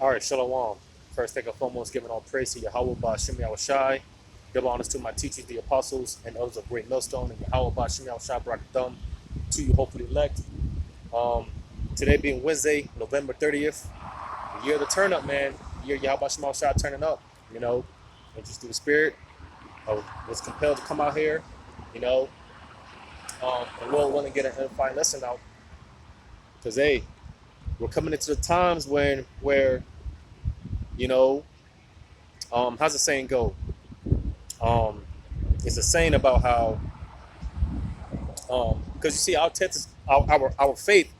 All right, Shalom. First, take and foremost, giving all praise to Yahweh Ba'Shem Yahushai. Give honors to my teachers, the apostles, and others of great millstone, and Yahweh Ba'Shem Yahushai Barakatham, to you hopefully elect. Um, Today being Wednesday, November 30th, the year of the turn up, man. The year Yahweh Ba'Shem Yahushai turning up, and just through the spirit. I was compelled to come out here, you know, and Lord willing, get an edifying lesson out. Because, hey, we're coming into the times where you know, how's the saying go? Um, it's a saying about how, because you see, our test is, our faith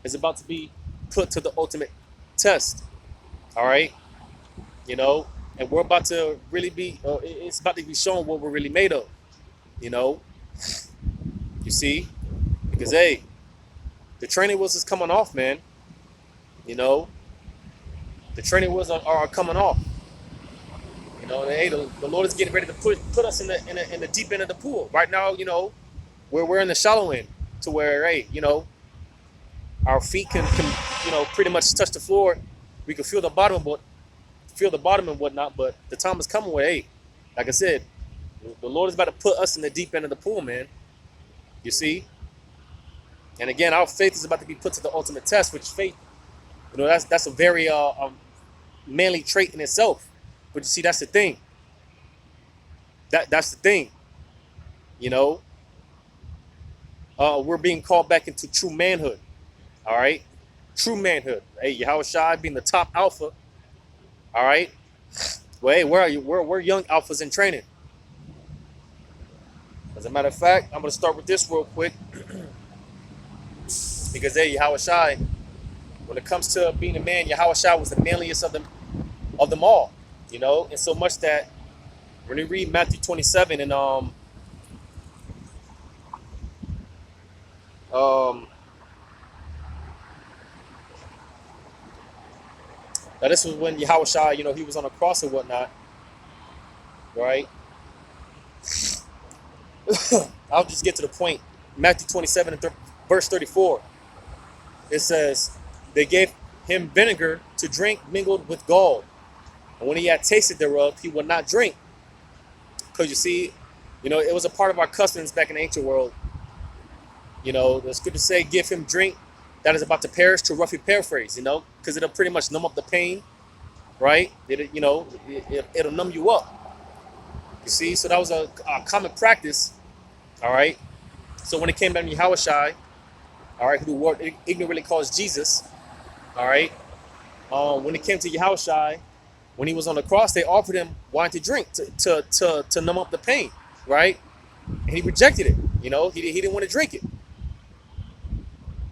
is about to be put to the ultimate test. All right, you know, and we're about to really be. It's about to be shown what we're really made of. You know, you see, because hey, the training wheels is coming off, man. You know, the training wheels are coming off. You know, and, hey, the Lord is getting ready to put us in the deep end of the pool. Right now, you know, where we're in the shallow end, to where, hey, you know, our feet can pretty much touch the floor. We can feel the bottom, and whatnot. But the time is coming where, hey, like I said, the Lord is about to put us in the deep end of the pool, man. You see, and again, our faith is about to be put to the ultimate test. Which faith, you know, that's a very manly trait in itself. But you see, that's the thing. That's the thing. You know, we're being called back into true manhood. All right, true manhood. Hey, Yahweh Shai being the top alpha. All right. Well, hey, where are you? We're young alphas in training. As a matter of fact, I'm gonna start with this real quick because hey, Yahweh Shai, when it comes to being a man, Yahweh Shai was the manliest of them all. You know, and so much that when you read Matthew 27 and now this was when Yahweh Shai, you know, he was on a cross and whatnot, right? I'll just get to the point. Matthew 27 and verse 34. It says, they gave him vinegar to drink mingled with gall. And when he had tasted thereof, he would not drink. Because you see, you know, it was a part of our customs back in the ancient world. You know, the scriptures say, give him drink that is about to perish, to roughly paraphrase, you know, because it'll pretty much numb up the pain, right? It'll numb you up. You see, so that was a common practice, all right? So when it came down to Yahweh Shai, all right, who the world ignorantly calls Jesus, all right? When it came to Yahweh Shai, when he was on the cross, they offered him wine to drink to numb up the pain, right? And he rejected it. You know, he didn't want to drink it.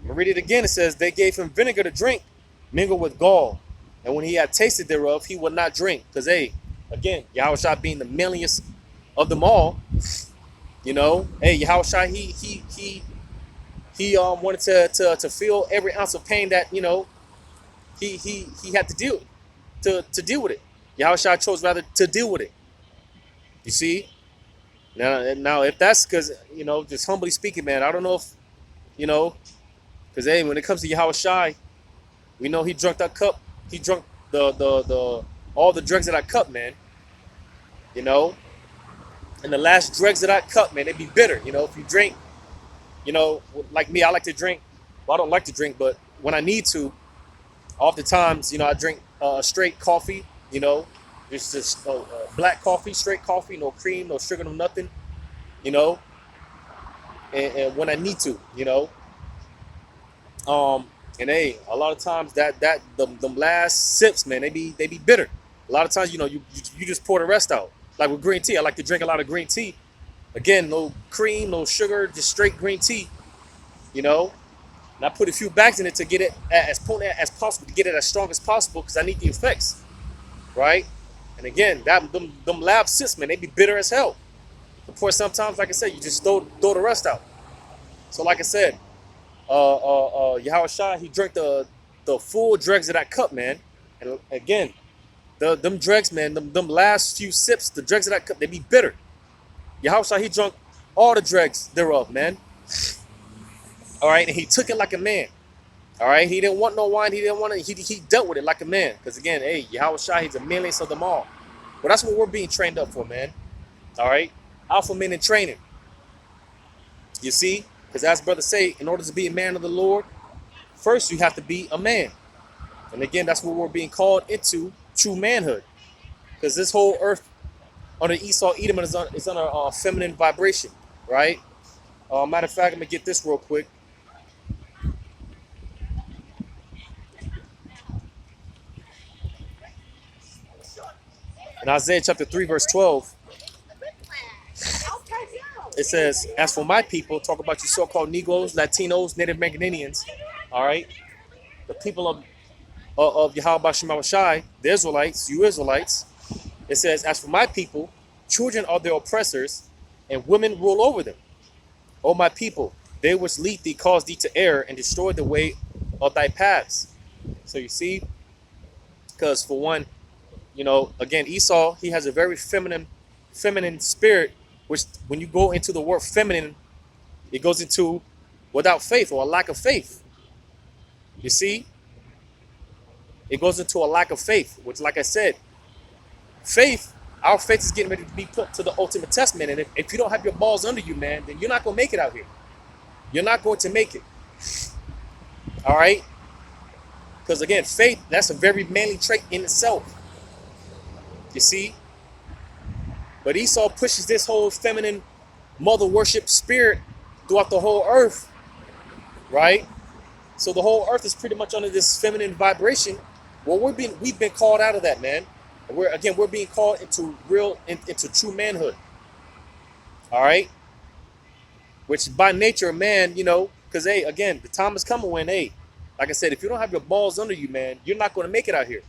I'm read it again. It says, they gave him vinegar to drink, mingled with gall. And when he had tasted thereof, he would not drink. Because, hey, again, Yahweh Shai being the manliest of them all, you know, hey, Yahweh Shai, he wanted to feel every ounce of pain that, you know, he had to deal with it. Yahweh Shai chose rather to deal with it. You see? Now if that's because, you know, just humbly speaking, man, I don't know if, you know, because, hey, when it comes to Yahweh Shai, we know he drunk that cup. He drunk the all the dregs of that cup, man. You know? And the last dregs of that cup, man, they'd be bitter. You know, if you drink, you know, like me, I like to drink. Well, I don't like to drink, but when I need to, oftentimes, you know, I drink straight coffee, you know. It's just black coffee, straight coffee, no cream, no sugar, no nothing, you know. And when I need to, you know. And hey, a lot of times them last sips, man, they be bitter. A lot of times, you know, you just pour the rest out. Like with green tea, I like to drink a lot of green tea. Again, no cream, no sugar, just straight green tea, you know. And I put a few bags in it to get it as potent as possible, to get it as strong as possible, because I need the effects, right? And again, them lab sips, man, they be bitter as hell. Of course, sometimes, like I said, you just throw the rest out. So, like I said, Yahweh Shai, he drank the full dregs of that cup, man. And again, them dregs, man, them last few sips, the dregs of that cup, they be bitter. Yahweh Shai, he drunk all the dregs thereof, man. All right, and he took it like a man. All right, he didn't want no wine. He didn't want it. He dealt with it like a man. Because again, hey, Yahweh Shai, he's the manliest of them all. But that's what we're being trained up for, man. All right, alpha men in training. You see, because as brother say, in order to be a man of the Lord, first you have to be a man. And again, that's what we're being called into, true manhood. Because this whole earth under Esau, Edom is under feminine vibration, right? Matter of fact, I'm gonna get this real quick. In Isaiah chapter 3, verse 12, it says, as for my people, talk about you so-called Negroes, Latinos, Native Americanians, all right? The people of Yahweh Shema Shai, the Israelites, you Israelites, it says, as for my people, children are their oppressors, and women rule over them. O my people, they which lead thee cause thee to err and destroy the way of thy paths. So you see, because for one, you know, again, Esau, he has a very feminine spirit, which when you go into the word feminine, it goes into without faith or a lack of faith. You see, it goes into a lack of faith, which, like I said, faith, our faith is getting ready to be put to the ultimate testament. And if you don't have your balls under you, man, then you're not going to make it out here. You're not going to make it. All right? Because again, faith, that's a very manly trait in itself. You see? But Esau pushes this whole feminine mother worship spirit throughout the whole earth. Right? So the whole earth is pretty much under this feminine vibration. Well, we've been called out of that, man. We're being called into true manhood. All right? Which by nature, man, you know, because, hey, again, the time is coming when, hey, like I said, if you don't have your balls under you, man, you're not going to make it out here.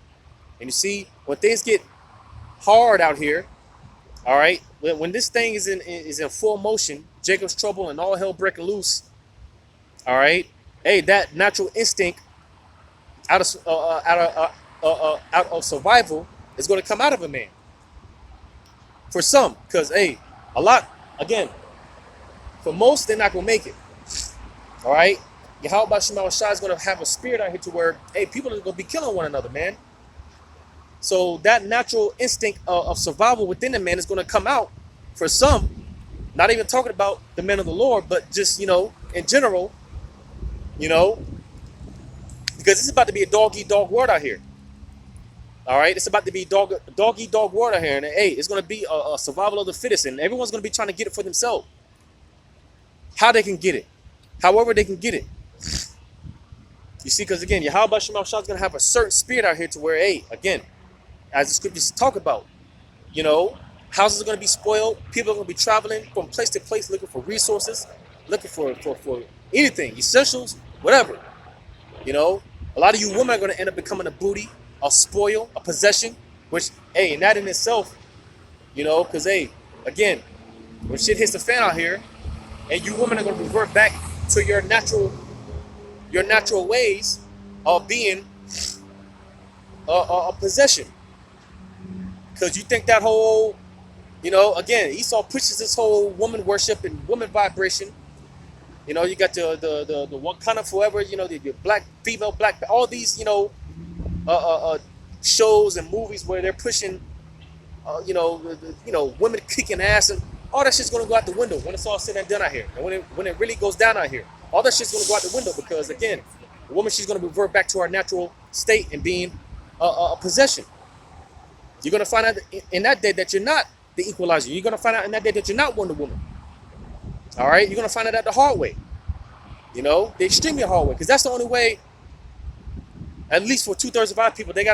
And you see, when things get hard out here, all right, when this thing is in full motion, Jacob's trouble and all hell breaking loose, all right, hey, that natural instinct out of survival is going to come out of a man. For some, because, hey, a lot, again, for most, they're not going to make it. All right? Yahweh Shema Shai is going to have a spirit out here to where, hey, people are going to be killing one another, man. So that natural instinct of survival within the man is going to come out for some. Not even talking about the men of the Lord, but just, you know, in general, you know, because it's about to be a dog-eat-dog world out here. All right, it's about to be dog-eat-dog world out here, and hey, it's going to be a survival of the fittest, and everyone's going to be trying to get it for themselves. How they can get it, however they can get it. You see, because again, Yahweh Shema Shai is going to have a certain spirit out here to where, hey, again, as the scriptures talk about, you know, houses are going to be spoiled, people are going to be traveling from place to place looking for resources, looking for anything, essentials, whatever. You know, a lot of you women are going to end up becoming a booty, a spoil, a possession, which, hey, and that in itself, you know, because, hey, again, when shit hits the fan out here, and you women are going to revert back to your natural ways of being a possession. Because you think that whole, you know, again, Esau pushes this whole woman worship and woman vibration. You know, you got the one kind of forever, you know, the black, female, black, all these, you know, shows and movies where they're pushing, you know, women kicking ass, and all that shit's gonna go out the window when it's all said and done out here. And when it really goes down out here, all that shit's gonna go out the window because, again, the woman, she's gonna revert back to her natural state and being a possession. You're gonna find out in that day that you're not the equalizer. You're gonna find out in that day that you're not Wonder Woman. All right, you're gonna find out that the hard way. You know, the extremely hard way, because that's the only way. At least for 2/3 of our people, that's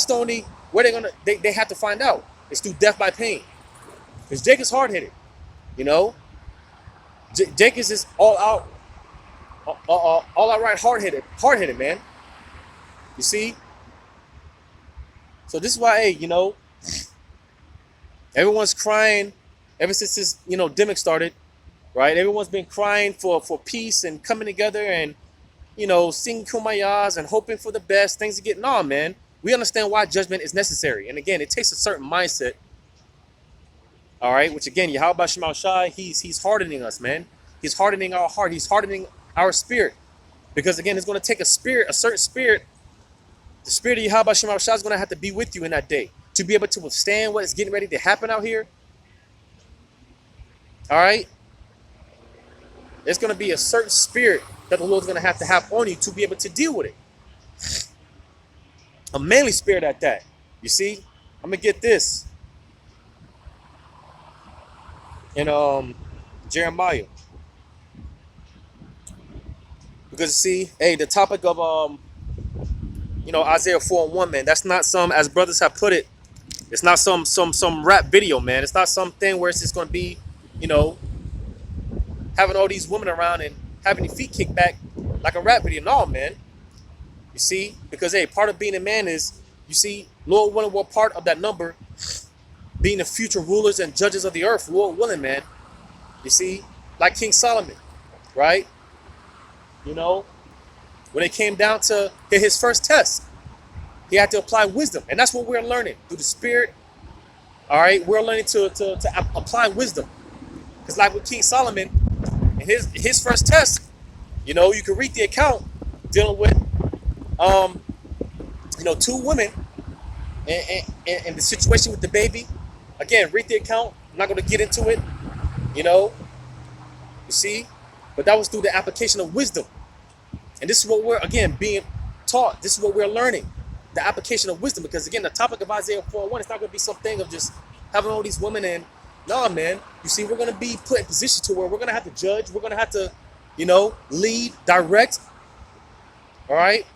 the only way they have to find out. It's through death by pain. Because Jake is hard-headed, you know. Jake is just all outright hard-headed, man. You see. So this is why, hey, you know, everyone's crying ever since this, you know, demic started, right? Everyone's been crying for peace and coming together and, you know, singing kumayas and hoping for the best. Things are getting on, man. We understand why judgment is necessary. And again, it takes a certain mindset. All right, which again, Yahweh Shema Shai, he's hardening us, man. He's hardening our heart. He's hardening our spirit. Because again, it's going to take a spirit, a certain spirit. The spirit of Yahweh Shema Shah is going to have to be with you in that day to be able to withstand what is getting ready to happen out here. All right? There's going to be a certain spirit that the Lord's going to have on you to be able to deal with it. A manly spirit at that. You see? I'm going to get this. In Jeremiah. Because see, hey, the topic of Isaiah 4:1, man, that's not some, as brothers have put it, it's not some rap video, man. It's not something where it's just going to be, having all these women around and having your feet kicked back like a rap video. No, man. You see, because hey, part of being a man is, you see, Lord willing, we're part of that number, being the future rulers and judges of the earth. Lord willing, man. You see, like King Solomon, right? When it came down to his first test, he had to apply wisdom. And that's what we're learning through the Spirit. All right, we're learning to apply wisdom. Because like with King Solomon, in his first test, you can read the account dealing with, two women and the situation with the baby. Again, read the account. I'm not going to get into it, you see. But that was through the application of wisdom. And this is what we're, again, being taught. This is what we're learning. The application of wisdom. Because, again, the topic of Isaiah 4:1, it's not going to be something of just having all these women and, nah, man. You see, we're going to be put in position to where we're going to have to judge. We're going to have to, lead, direct. All right?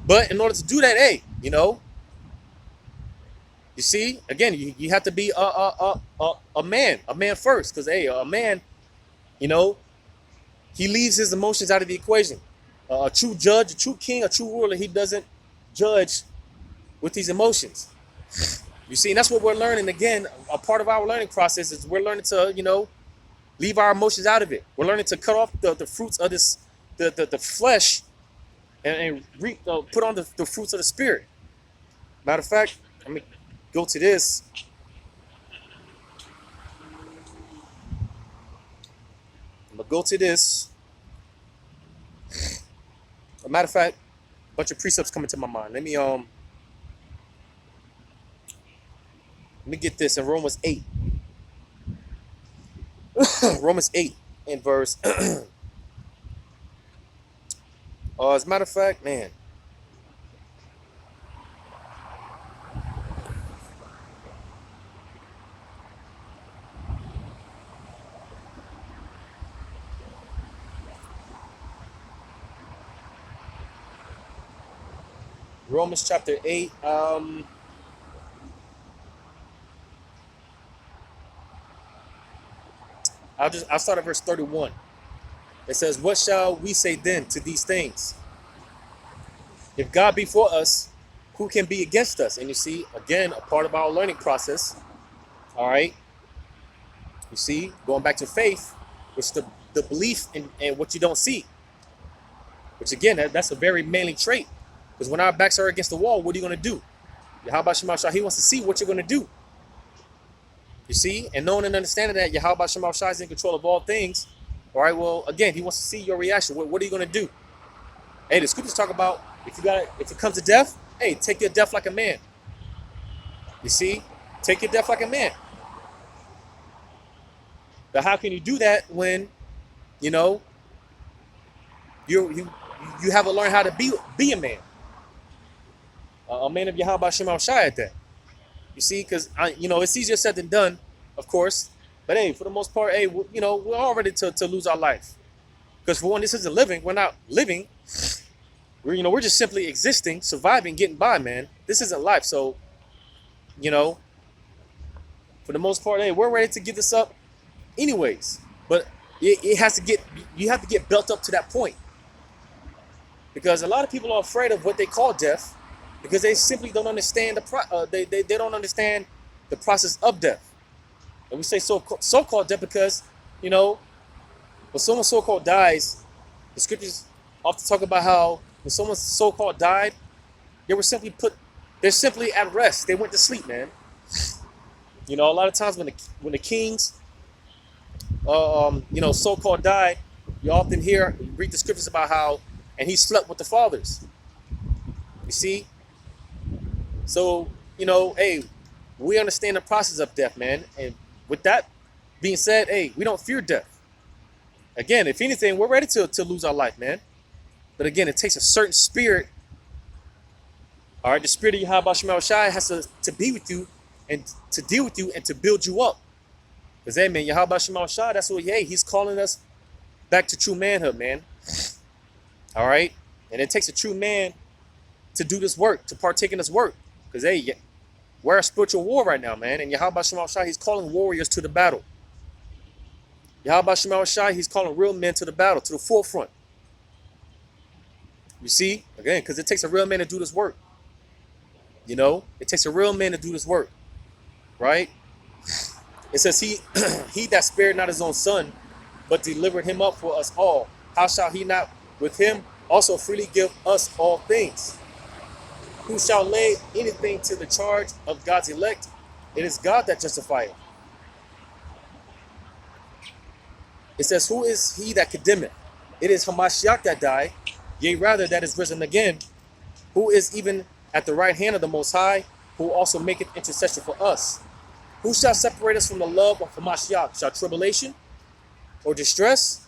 But in order to do that, hey, you see, again, you have to be a man first. Because, hey, a man, he leaves his emotions out of the equation. A true judge, a true king, a true ruler, he doesn't judge with these emotions. You see, and that's what we're learning. Again, a part of our learning process is we're learning to, leave our emotions out of it. We're learning to cut off the fruits of this, the flesh, and put on the fruits of the Spirit. Matter of fact, let me go to this. I'm gonna go to this. As a matter of fact, a bunch of precepts coming to my mind. Let me get this in Romans 8. Romans 8 in verse. As a matter of fact, man. Romans chapter 8. I'll start at verse 31. It says, "What shall we say then to these things? If God be for us, who can be against us?" And you see, again, a part of our learning process. All right. You see, going back to faith, which the belief in what you don't see. Which again, that's a very manly trait. Because when our backs are against the wall, what are you going to do? Yahweh Shema Shah, he wants to see what you're going to do. You see? And knowing and understanding that Yahweh Shema Shah is in control of all things. All right, well, again, he wants to see your reaction. What are you going to do? Hey, the scriptures talk about if it comes to death, hey, take your death like a man. You see? Take your death like a man. But how can you do that when, you have to learn how to be a man? A man of Yahweh Shema Shai at that. You see, because it's easier said than done, of course. But hey, for the most part, hey, we're all ready to lose our life. Because for one, this isn't living. We're not living. We're just simply existing, surviving, getting by, man. This isn't life. So, for the most part, hey, we're ready to give this up, anyways. But you have to get built up to that point. Because a lot of people are afraid of what they call death. Because they simply don't understand they don't understand the process of death. And we say so-called death because, when someone so-called dies, the scriptures often talk about how when someone so-called died, they're simply at rest. They went to sleep, man. A lot of times when the kings, so-called died, you often read the scriptures about how, and he slept with the fathers. You see? So, hey, we understand the process of death, man. And with that being said, hey, we don't fear death. Again, if anything, we're ready to lose our life, man. But again, it takes a certain spirit. All right, the spirit of Yahweh Shema Shai has to be with you and to deal with you and to build you up. Because, hey, man, Yahweh Shema Shai, that's what, hey, he's calling us back to true manhood, man. All right? And it takes a true man to do this work, to partake in this work. Because, hey, we're a spiritual war right now, man. And Yahweh Shema Shai, he's calling warriors to the battle. Yahweh Shema Shai, he's calling real men to the battle, to the forefront. You see? Again, because it takes a real man to do this work. It takes a real man to do this work. Right? It says he that spared not his own son, but delivered him up for us all. How shall he not with him also freely give us all things? Who shall lay anything to the charge of God's elect? It is God that justifieth. It says, who is he that condemneth? It is Hamashiach that died, yea, rather that is risen again, who is even at the right hand of the Most High, who also maketh intercession for us. Who shall separate us from the love of Hamashiach? Shall tribulation, or distress,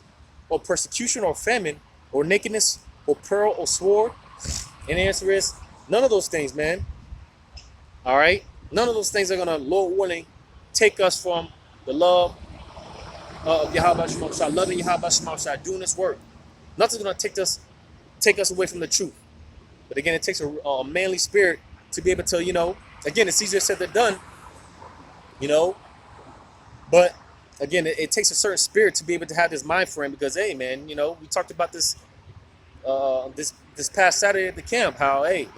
or persecution, or famine, or nakedness, or peril, or sword? And the answer is, none of those things, man. All right? None of those things are going to, Lord willing, take us from the love of Yahweh Shema Shai, loving Yahweh Shema Shai, doing this work. Nothing's going to take us away from the truth. But again, it takes a manly spirit to be able to, again, it's easier said than done, But again, it takes a certain spirit to be able to have this mind frame because, hey, man, we talked about this this past Saturday at the camp, how, hey,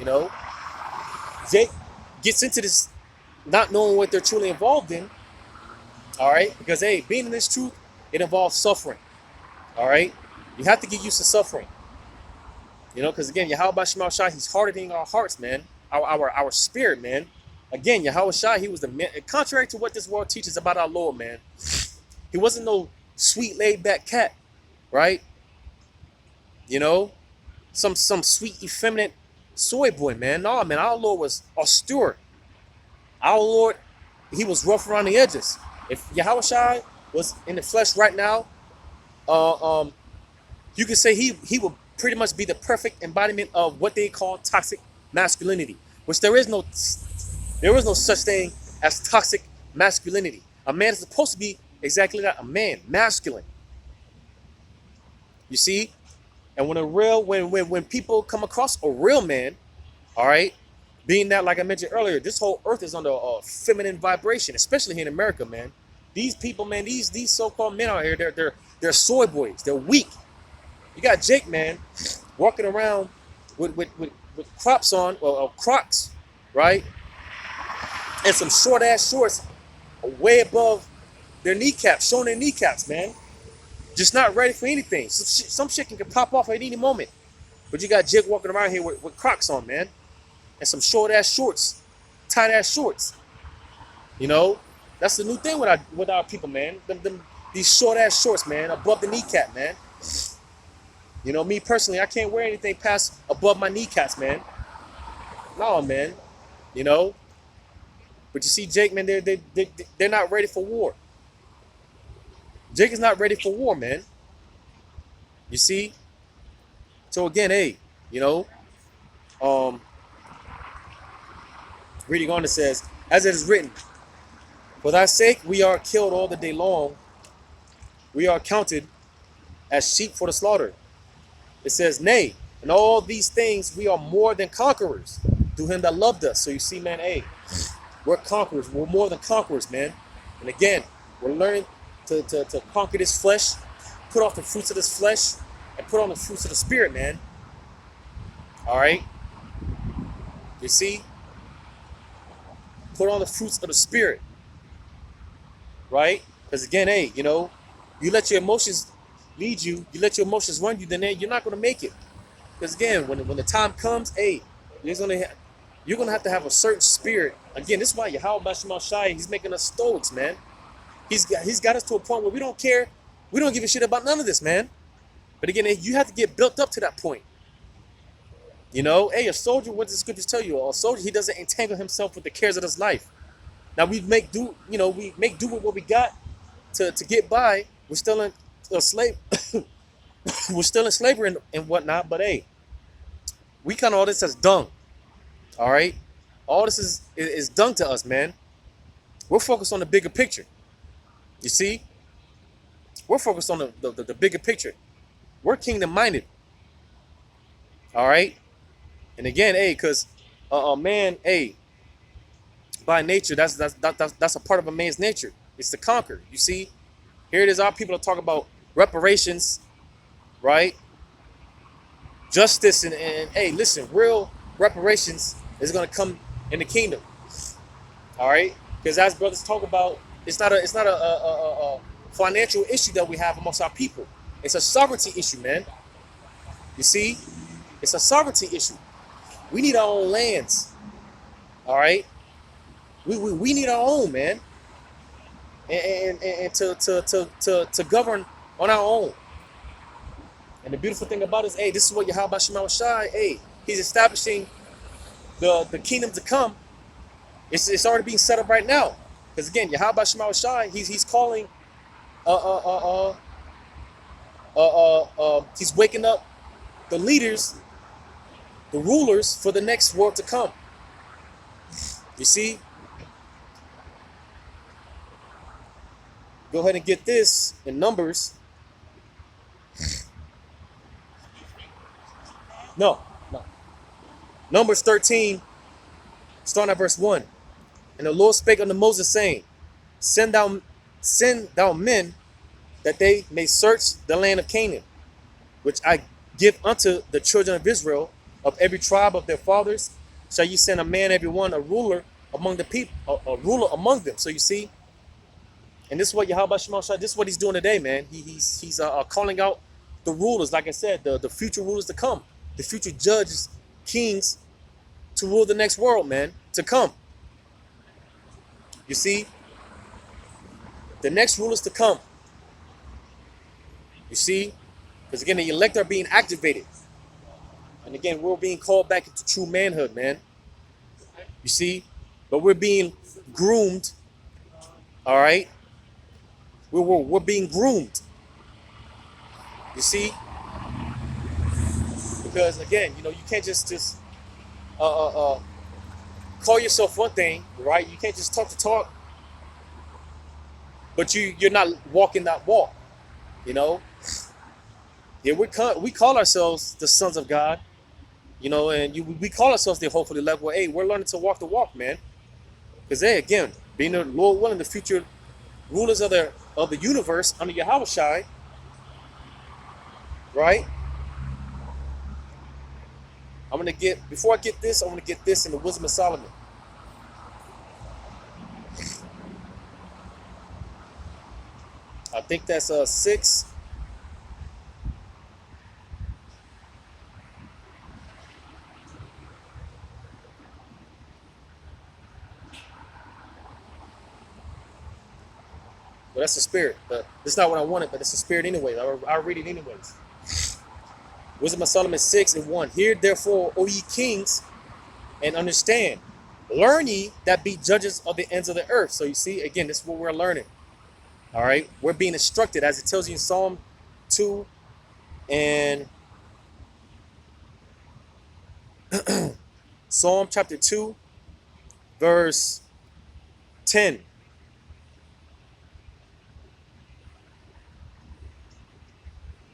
Jake gets into this not knowing what they're truly involved in, all right? Because, hey, being in this truth, it involves suffering, all right? You have to get used to suffering, because, again, Yahweh Shema Shai, he's hardening our hearts, man, our spirit, man. Again, Yahweh Shai, he was the man, contrary to what this world teaches about our Lord, man. He wasn't no sweet, laid-back cat, right? Some sweet, effeminate soy boy, man. No, man, our Lord was austere. Our Lord, he was rough around the edges. If Yahweh Shai was in the flesh right now, you could say he would pretty much be the perfect embodiment of what they call toxic masculinity, which there is no such thing as toxic masculinity. A man is supposed to be exactly that, a man, masculine. You see? And when people come across a real man, all right, being that, like I mentioned earlier, this whole earth is under a feminine vibration, especially here in America, man. These people, man, these so-called men out here, they're soy boys. They're weak. You got Jake, man, walking around with crops on, or Crocs, right? And some short-ass shorts way above their kneecaps, showing their kneecaps, man. Just not ready for anything. Some shit can pop off at any moment. But you got Jake walking around here with Crocs on, man. And some short-ass shorts, tight-ass shorts. That's the new thing with our people, man. These short-ass shorts, man, above the kneecap, man. Me personally, I can't wear anything past above my kneecaps, man. No, man. But you see, Jake, man, they're not ready for war. Jake is not ready for war, man. You see? So again, hey, reading on, it says, as it is written, for thy sake we are killed all the day long. We are counted as sheep for the slaughter. It says, nay, in all these things we are more than conquerors through him that loved us. So you see, man, hey, we're conquerors. We're more than conquerors, man. And again, we're learning to conquer this flesh, put off the fruits of this flesh, and put on the fruits of the spirit, man. All right? You see? Put on the fruits of the spirit. Right? Because again, hey, you let your emotions lead you, you let your emotions run you, then you're not going to make it. Because again, when the time comes, hey, you're going to have to have a certain spirit. Again, this is why Yahweh Shema Shai, he's making us stoics, man. He's got us to a point where we don't care. We don't give a shit about none of this, man. But again, you have to get built up to that point. You know, hey, a soldier, what does the scriptures tell you? A soldier, he doesn't entangle himself with the cares of his life. Now we make do, we make do with what we got to get by. We're still in a slave, we're still in slavery and whatnot. But hey, we count all this as dung. All right, all this is dung to us, man. We're focused on the bigger picture. You see, we're focused on the bigger picture. We're kingdom minded. All right, and again, hey, because man, hey, by nature, that's a part of a man's nature. It's to conquer. You see, here it is. Our people are talking about reparations, right? Justice and hey, listen, real reparations is gonna come in the kingdom. All right, because as brothers talk about, it's not a financial issue that we have amongst our people. It's a sovereignty issue, man. You see, it's a sovereignty issue. We need our own lands. All right, we need our own, man, and to govern on our own. And the beautiful thing about it is, hey, this is what Yahweh Shema Shai, hey, he's establishing the kingdom to come. It's already being set up right now. Because again, Yahweh Shema Shai, he's calling, he's waking up the leaders, the rulers for the next world to come. You see? Go ahead and get this in Numbers. No. Numbers 13, starting at verse 1. And the Lord spake unto Moses, saying, Send thou men, that they may search the land of Canaan, which I give unto the children of Israel. Of every tribe of their fathers shall you send a man, every one, a ruler among the people, a ruler among them. So you see, and this is what Yahweh Shema Shai, this is what he's doing today, man. He's calling out the rulers, like I said, the future rulers to come, the future judges, kings, to rule the next world, man, to come. You see, the next rulers to come. You see, because again, the elect are being activated. And again, we're being called back into true manhood, man. You see, but we're being groomed. All right, we're being groomed. You see, because again, you can't just call yourself one thing, right? You can't just talk the talk, but you're not walking that walk. Yeah, we call ourselves the sons of God. And we call ourselves the hopeful elect. Well, hey, we're learning to walk the walk, man. Because hey, again, being the Lord willing, the future rulers of the universe under Yahweh Shai, right? Before I get this, I want to get this in the Wisdom of Solomon. I think that's 6. But that's the spirit. But it's not what I wanted, but it's the spirit anyways. I'll read it anyways. Wisdom of Solomon 6:1. Hear therefore, O ye kings, and understand. Learn ye that be judges of the ends of the earth. So you see, again, this is what we're learning. All right. We're being instructed, as it tells you in Psalm 2 and Psalm chapter 2, verse 10.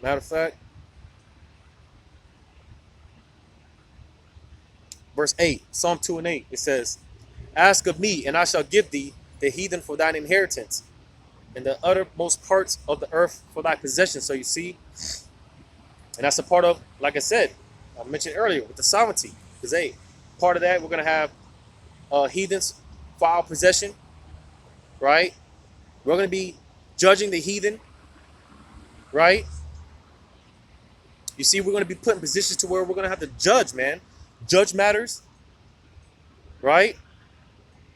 Matter of fact, verse 8, Psalm 2 and 8, it says, Ask of me, and I shall give thee the heathen for thine inheritance, and the uttermost parts of the earth for thy possession. So you see, and that's a part of, like I said, I mentioned earlier, with the sovereignty. Because, hey, part of that, we're going to have heathens for our possession, right? We're going to be judging the heathen, right? You see, we're going to be put in positions to where we're going to have to judge, man. Judge matters, right?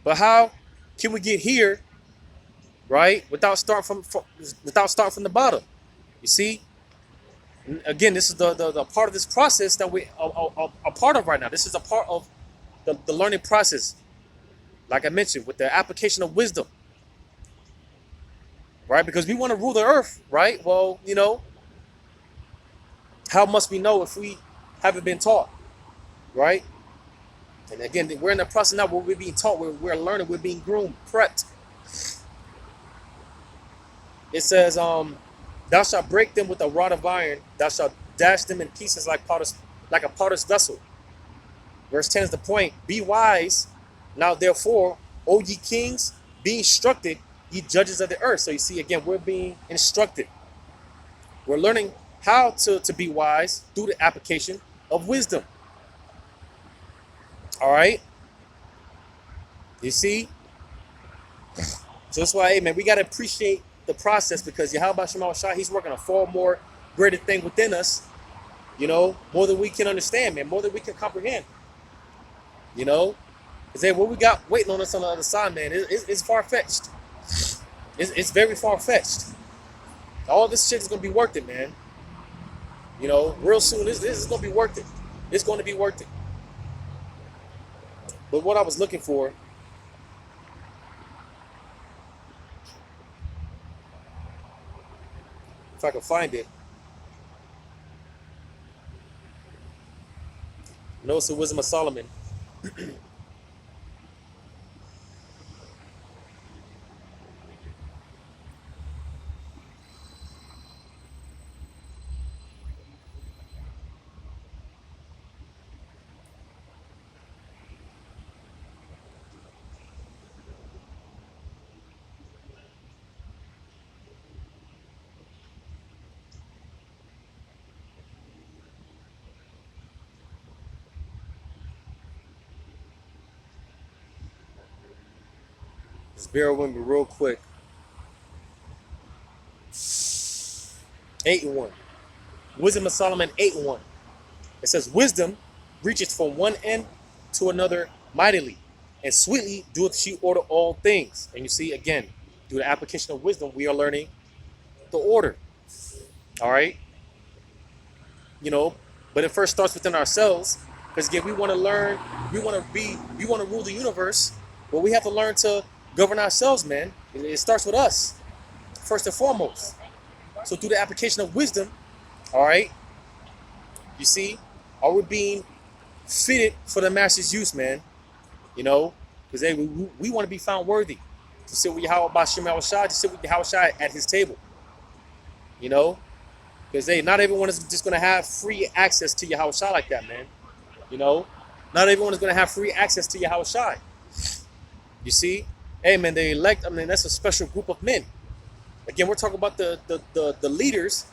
But how can we get here, right, without starting from the bottom? You see, Again, this is the part of this process that we are a part of right now. This is a part of the learning process, like I mentioned, with the application of wisdom, right? Because we want to rule the earth, right? Well, how must we know if we haven't been taught, right? And again, we're in the process now where we're being taught, we're learning, we're being groomed, prepped. It says, thou shalt break them with a rod of iron, thou shalt dash them in pieces like a potter's vessel. Verse 10 is the point. Be wise, now therefore, O ye kings, be instructed, ye judges of the earth. So you see, again, we're being instructed. We're learning how to be wise through the application of wisdom. All right? You see? So that's why, hey, man, we got to appreciate the process, because Yahweh Shema Shah, he's working a far more greater thing within us, more than we can understand, man, more than we can comprehend. Because hey, what we got waiting on us on the other side, man, it's far-fetched. It's very far-fetched. All this shit is going to be worth it, man. Real soon, this is going to be worth it. It's going to be worth it. But what I was looking for, if I can find it, notice the wisdom of Solomon. Just bear with me real quick. 8:1. Wisdom of Solomon 8:1. It says, wisdom reacheth from one end to another mightily, and sweetly doeth she order all things. And you see, again, through the application of wisdom, we are learning the order. All right? But it first starts within ourselves, because again, we want to learn, we want to rule the universe, but we have to learn to govern ourselves, man. It starts with us, first and foremost. So through the application of wisdom, all right, you see, are we being fitted for the master's use, man? Because hey, we want to be found worthy to sit with Yahweh Bashim Al-Shah, to sit with Yahweh Shah at his table. Because hey, not everyone is just going to have free access to Yahweh Shah like that, man. Not everyone is going to have free access to Yahweh Shah. You see? Hey, man, the elect, that's a special group of men. Again, we're talking about the leaders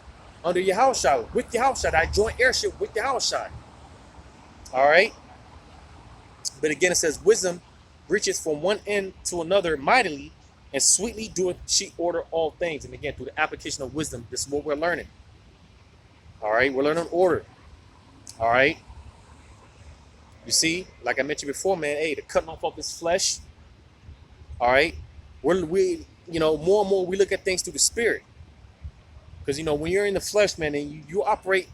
under Yahweh Shah, with Yahweh Shah, that joint heirship with Yahweh Shah. All right? But again, it says, wisdom reaches from one end to another mightily, and sweetly doeth she order all things. And again, through the application of wisdom, this is what we're learning. All right? We're learning order. All right? You see, like I mentioned before, man, hey, the cutting off of this flesh. All right, we more and more we look at things through the spirit, because when you're in the flesh, man, and you operate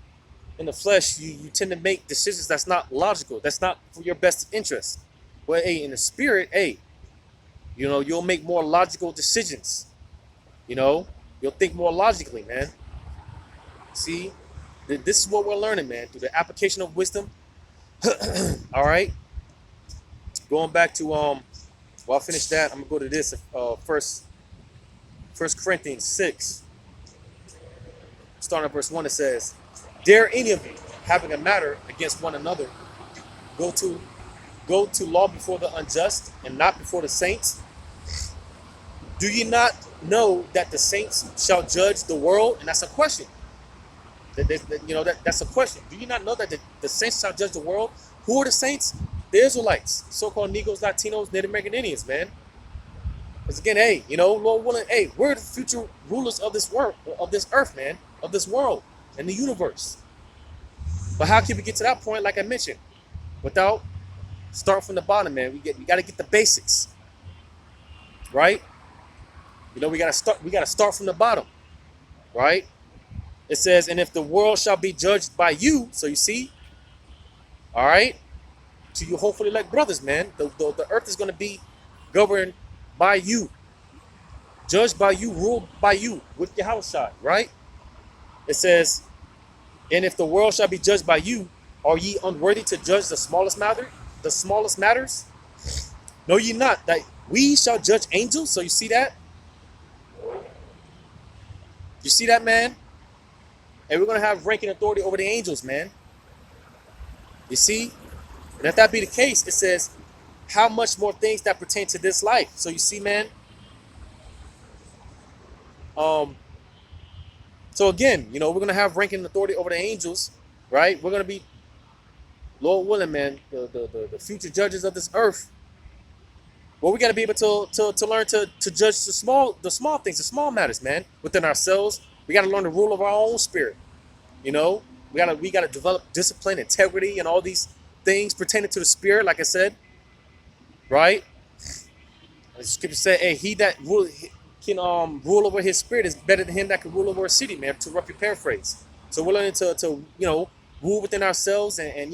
in the flesh, you tend to make decisions that's not logical, that's not for your best interest. But hey, in the spirit, hey, you'll make more logical decisions. You'll think more logically, man. See, this is what we're learning, man, through the application of wisdom. All right, going back to Well, I'll finish that. I'm going to go to this. First Corinthians 6. Starting at verse 1, it says, dare any of you, having a matter against one another, go to law before the unjust and not before the saints? Do you not know that the saints shall judge the world? And that's a question. That's a question. Do you not know that the saints shall judge the world? Who are the saints? The Israelites, so-called Negroes, Latinos, Native American Indians, man. Because again, hey, Lord willing, hey, we're the future rulers of this world, of this earth, man, of this world and the universe. But how can we get to that point, like I mentioned, without starting from the bottom, man? We got to get the basics, right? We got to start from the bottom, right? It says, and if the world shall be judged by you, so you see, all right, to you hopefully like brothers, man, the earth is going to be governed by you, judged by you, ruled by you with your house shot, right? It says, and if the world shall be judged by you, are ye unworthy to judge the smallest matters? Know ye not that we shall judge angels? So you see that? You see that, man? And we're going to have ranking authority over the angels, man. You see? And if that be the case, it says, how much more things that pertain to this life? So you see, man? So again, we're going to have ranking authority over the angels, right? We're going to be, Lord willing, man, the future judges of this earth. Well, we got to be able to learn to judge the small things, the small matters, man, within ourselves. We got to learn the rule of our own spirit. We got to develop discipline, integrity, and all these things pertaining to the spirit, like I said, right? The scripture said, "Hey, he that can rule over his spirit is better than him that can rule over a city," man. To roughly paraphrase. So we're learning to rule within ourselves and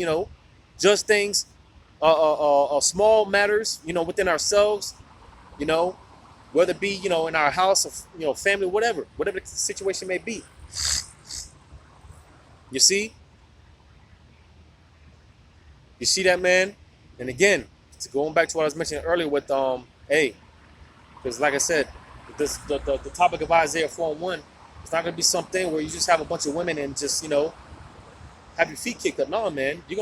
judge things, small matters, within ourselves, whether it be in our house or family, whatever the situation may be. You see that, man? And again, going back to what I was mentioning earlier with because like I said, the topic of Isaiah 4:1, it's not gonna be something where you just have a bunch of women and just have your feet kicked up. No, man, we're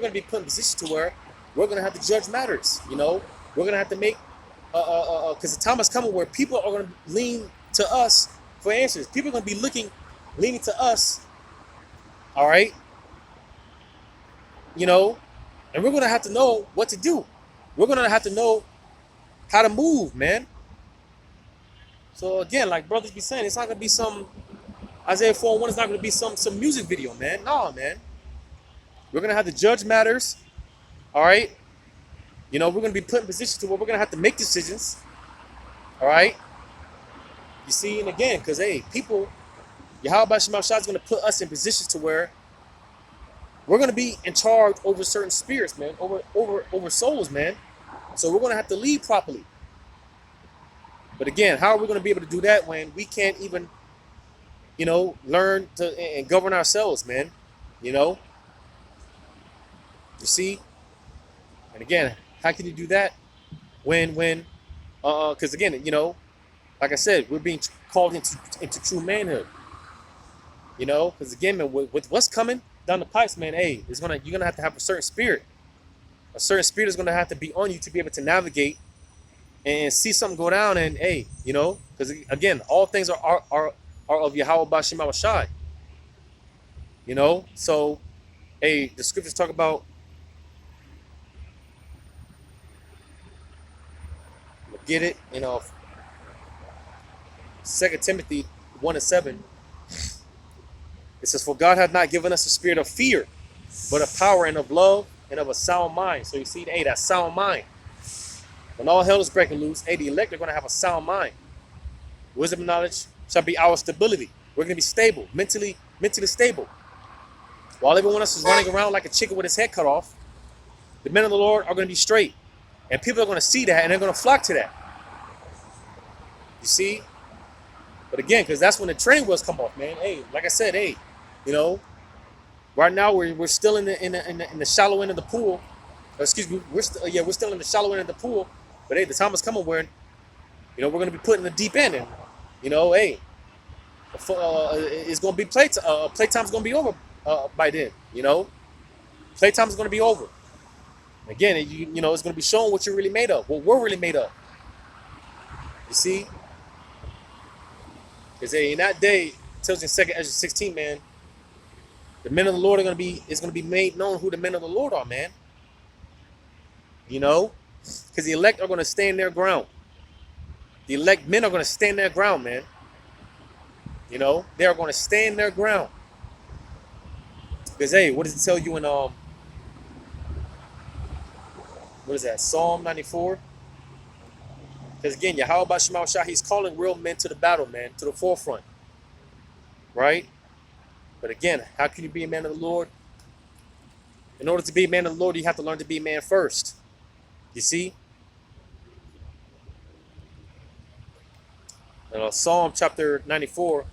gonna be put in a position to where we're gonna have to judge matters. We're gonna have to make because the time is coming where people are gonna lean to us for answers. People are gonna be leaning to us. All right, and we're gonna have to know what to do. We're gonna have to know how to move, man. So again, like brothers be saying, it's not gonna be some Isaiah 4:1. It's not gonna be some music video, man. No, man. We're gonna have to judge matters. All right. We're gonna be put in positions to where we're gonna have to make decisions. All right. You see, and again, because people, Yahweh Shema Shah is gonna put us in positions to where we're gonna be in charge over certain spirits, man, over souls, man. So we're gonna have to lead properly. But again, how are we gonna be able to do that when we can't even, learn to and govern ourselves, man? You see? And again, how can you do that when because again, like I said, we're being called into true manhood. Because again, man, with what's coming down the pipes, man, you're gonna have to have a certain spirit. A certain spirit is gonna have to be on you to be able to navigate and see something go down, and because again, all things are of Yahweh Bashim Awashai. So the scriptures talk about, get it, 2 Timothy 1:7. It says, "For God hath not given us a spirit of fear, but of power and of love and of a sound mind." So you see, that sound mind. When all hell is breaking loose, the elect are going to have a sound mind. Wisdom and knowledge shall be our stability. We're going to be stable, mentally stable. While everyone else is running around like a chicken with his head cut off, the men of the Lord are going to be straight. And people are going to see that, and they're going to flock to that. You see? But again, because that's when the training wheels come off, man. Like I said, right now we're still in the shallow end of the pool. Excuse me, we're still in the shallow end of the pool. But the time is coming where, we're going to be put in the deep end, and it's going to be playtime. Playtime's going to be over by then. Playtime is going to be over. Again, it's going to be showing what you're really made of, what we're really made of. You see? Because in that day, it tells in 2 Ezra 16, man, the men of the Lord it's going to be made known who the men of the Lord are, man. Because the elect are going to stand their ground. The elect men are going to stand their ground, man. They are going to stand their ground. Because what does it tell you in what is that? Psalm 94. Because again, Yahweh Bashim Shah, he's calling real men to the battle, man, to the forefront. Right? But again, how can you be a man of the Lord? In order to be a man of the Lord, you have to learn to be a man first. You see? Psalm chapter 94.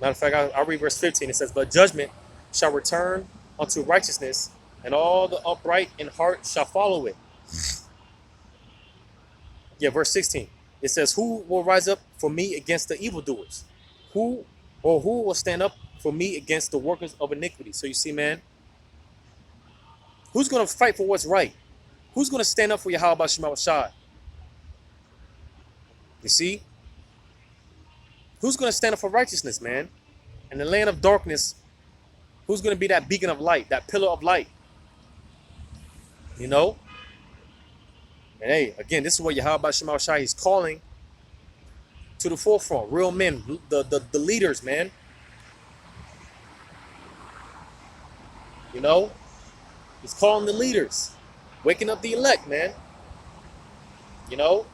Matter of fact, I'll read verse 15. It says, but judgment shall return unto righteousness, and all the upright in heart shall follow it. Yeah, verse 16. It says, who will rise up for me against the evildoers? Who will stand up for me against the workers of iniquity? So you see, man, who's going to fight for what's right? Who's going to stand up for Yahweh Shema Shai? You see? Who's going to stand up for righteousness, man? In the land of darkness, who's going to be that beacon of light, that pillar of light? You know? And hey, again, this is what Yahweh Shema Shai is calling to the forefront. Real men, the leaders, man. You know? He's calling the leaders. Waking up the elect, man. You know?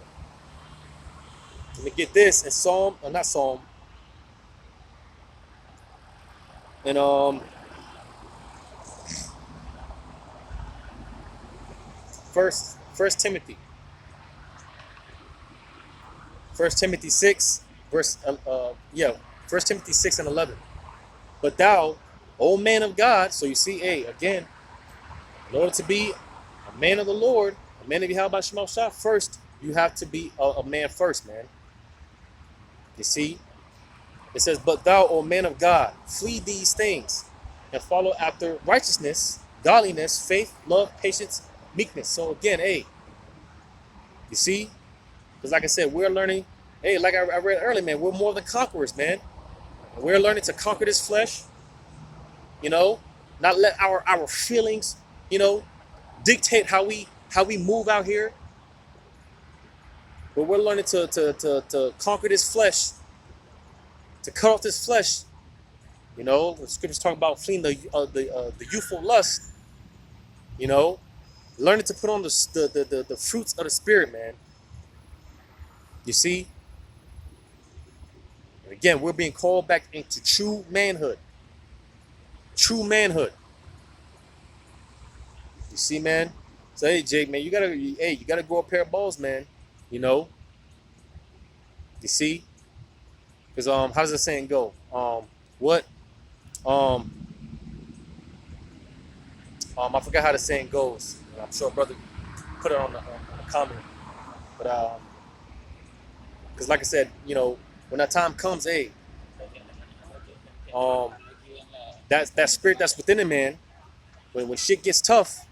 Let me get this in Psalm, not Psalm. And First Timothy. 1 Timothy 6, verse 1 Timothy 6 and 11. But thou, O man of God, so you see, hey, again, in order to be a man of the Lord, a man of Yahweh Shema Shai, first, you have to be a man first, man. You see? It says, but thou, O man of God, flee these things and follow after righteousness, godliness, faith, love, patience, meekness. So again, hey, you see? Because like I said, we're learning, hey, like I read earlier, man, we're more than conquerors, man. And we're learning to conquer this flesh, you know, not let our feelings, you know, dictate how we move out here. But we're learning to conquer this flesh, to cut off this flesh. You know, the scriptures talk about fleeing the youthful lust. You know, learning to put on the fruits of the spirit, man. You see? And again, we're being called back into true manhood. True manhood. You see, man? So hey, Jake, man, you gotta grow a pair of balls, man. You know? You see? Because how does the saying go? I forgot how the saying goes. I'm sure brother put it on the comment. But because like I said, you know, when that time comes, hey, that spirit that's within a man, when shit gets tough,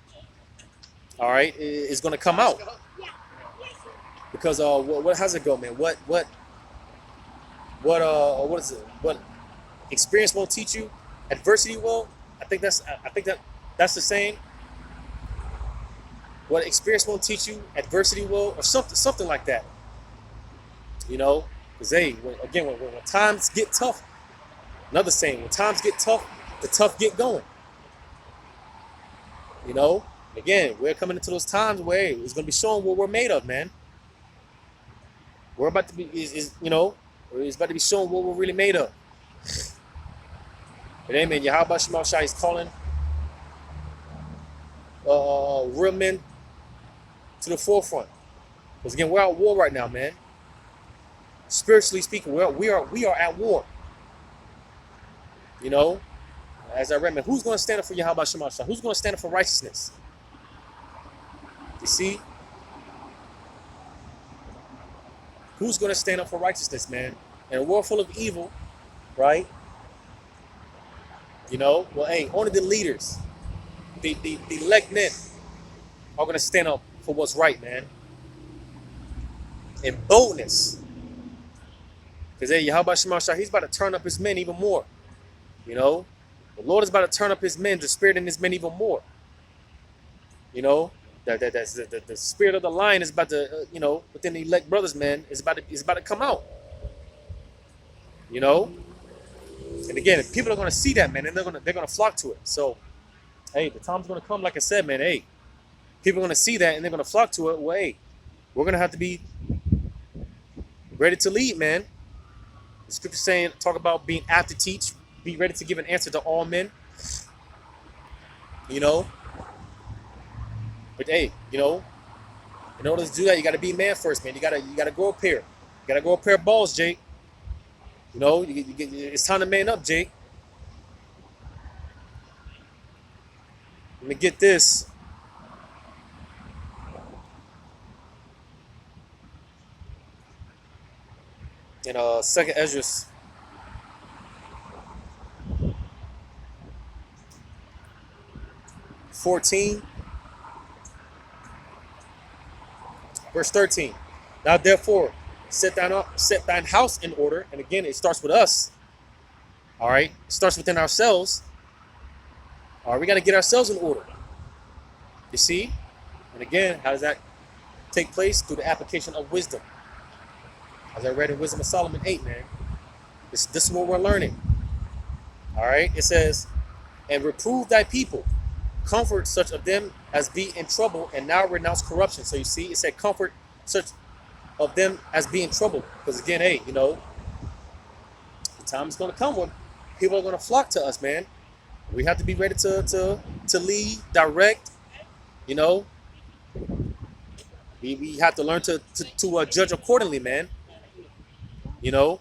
all right, it's gonna come out. Because what how's it go, man? What is it? What experience won't teach you, adversity will. I think that's the saying. What experience won't teach you, adversity will, or something like that. You know, because hey, when times get tough, another saying, when times get tough, the tough get going. You know, again, we're coming into those times where hey, it's gonna be showing what we're made of, man. We're about to be, you know, it's about to be showing what we're really made of. But amen, Yahweh Shema Shai is calling real men to the forefront. Because again, we're at war right now, man. Spiritually speaking, we are at war. You know, as I read, man, who's going to stand up for Yahweh Shema Shai? Who's going to stand up for righteousness? You see? Who's going to stand up for righteousness, man? In a world full of evil, right? You know, well, hey, only the leaders, the elect men are going to stand up for what's right, man. In boldness. Because, hey, Yahweh Shema Shai, he's about to turn up his men even more. You know, the Lord is about to turn up his men, the spirit in his men even more. You know, that's the spirit of the lion is about to, you know, within the elect brothers, man, is about to come out. You know, and again, people are going to see that, man, and they're going to flock to it. So, hey, the time's going to come, like I said, man. Hey, people are going to see that and they're going to flock to it. Well, hey, we're going to have to be ready to lead, man. The scripture saying, talk about being apt to teach, be ready to give an answer to all men. You know, but hey, you know, in order to do that, you got to be man first, man. You gotta grow a pair. You gotta grow a pair of balls, Jake. You know, it's time to man up, Jake. Let me get this. In Second Ezra 14, verse 13. Now therefore, set thine house in order. And again, it starts with us. All right, it starts within ourselves. All right, we got to get ourselves in order. You see? And again, how does that take place? Through the application of wisdom. As I read in Wisdom of Solomon 8, man. This is what we're learning. All right, it says, and reprove thy people, comfort such of them as be in trouble, and now renounce corruption. So you see, it said comfort such of them as be in trouble. Because again, hey, you know, the time is going to come when people are going to flock to us, man. We have to be ready to lead, direct. You know, we have to learn to judge accordingly, man. You know,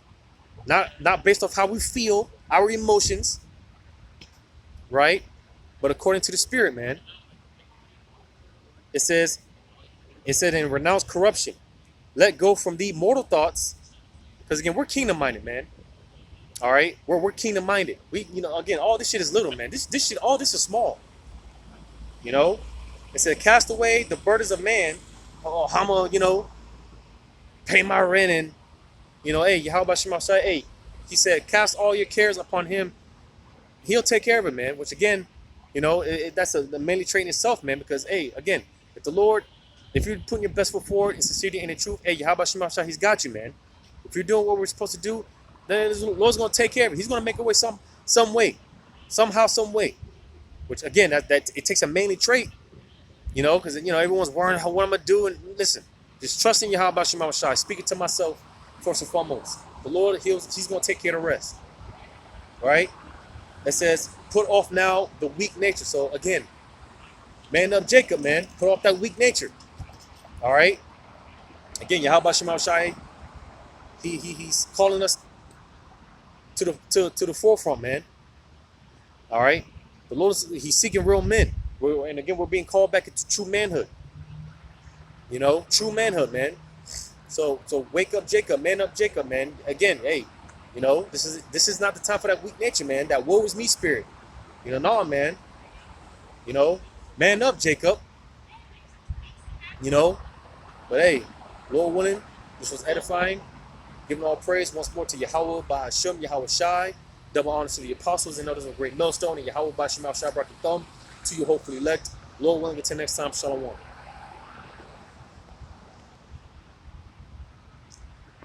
not based off how we feel, our emotions, right? But according to the Spirit, man. It said, and renounce corruption. Let go from thee mortal thoughts. Because again, we're kingdom minded, man. All right, we're kingdom minded. We, you know, again, all this shit is little, man. This shit, all this is small. You know, it said, cast away the burdens of man. Oh, I'ma, you know, pay my rent, and you know, hey, how about Shema Shai? Hey, he said, cast all your cares upon him. He'll take care of it, man. Which again, you know, that's the mainly trait in itself, man. Because hey, again, if the Lord, if you're putting your best foot forward in sincerity and in truth, hey, how about Shema Shai? He's got you, man. If you're doing what we're supposed to do, then the Lord's gonna take care of it. He's gonna make a way some way, somehow, some way. Which again, that it takes a mainly trait, you know, because you know everyone's worrying what I'm gonna do. And listen, just trusting you. How about Shema Shai? Speaking to myself first and foremost. The Lord, He's gonna take care of the rest. All right. It says, put off now the weak nature. So again, man up Jacob, man. Put off that weak nature. All right. Again, Yahweh Shema Shai, he's calling us to the forefront, man. All right. The Lord he's seeking real men. And again, we're being called back into true manhood. You know, true manhood, man. So wake up Jacob, man up Jacob, man. Again, hey, you know, this is not the time for that weak nature, man. That woe is me spirit. You know, no, man. You know, man up Jacob. You know, but hey, Lord willing, this was edifying. Giving all praise once more to Yahweh by Hashem, Yahweh Shai. Double honor to the apostles and others of great millstone. And Yahweh by Shemal Shai brought the thumb to you, hopefully elect. Lord willing, until next time, Shalom.